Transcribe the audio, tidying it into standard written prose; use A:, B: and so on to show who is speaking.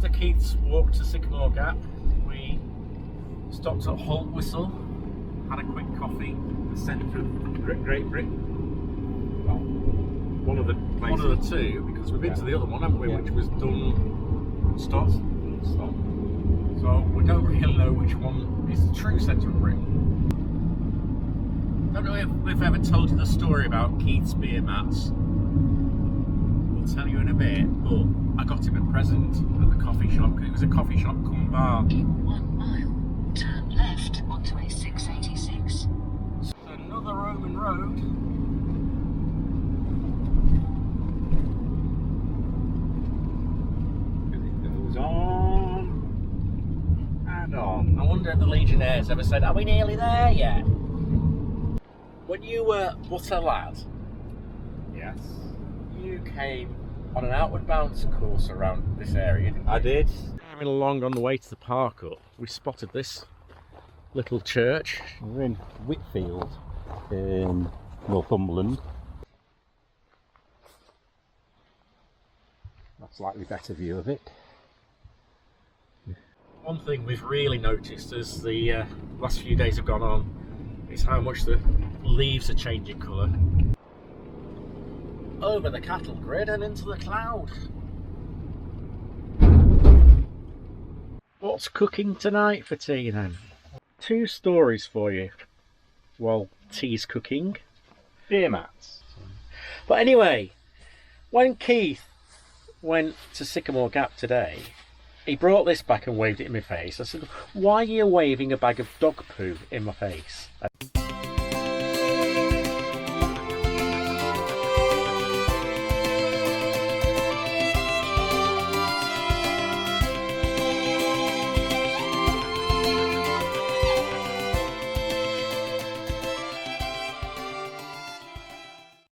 A: After Keith's walk to Sycamore Gap, we stopped at Halt Whistle, had a quick coffee in the centre of Great Britain. Well, one of the two, because we've been to the other one, haven't we? Which was Dunstot. So we don't really know which one is the true centre of Britain. I don't know if we've ever told you the story about Keith's beer mats. We'll tell you in a bit, but I got him a present at the coffee shop because it was a coffee shop come bar.
B: In 1 mile, turn left onto A686.
A: So another Roman road.
C: It goes on and on.
A: I wonder if the Legionnaires ever said, "Are we nearly there yet?" When you were but a lad,
C: Yes.
A: you came on an outward bound course around this area, didn't you?
C: I did.
A: Driving along on the way to the park up, we spotted this little church.
C: We're in Whitfield in Northumberland. That's slightly better view of it.
A: One thing we've really noticed as the last few days have gone on is how much the leaves are changing colour. Over the cattle grid and into the cloud. What's cooking tonight for tea then? 2 stories for you while tea's cooking.
C: Beer mats.
A: But anyway, when Keith went to Sycamore Gap today, he brought this back and waved it in my face. I said, "Why are you waving a bag of dog poo in my face?"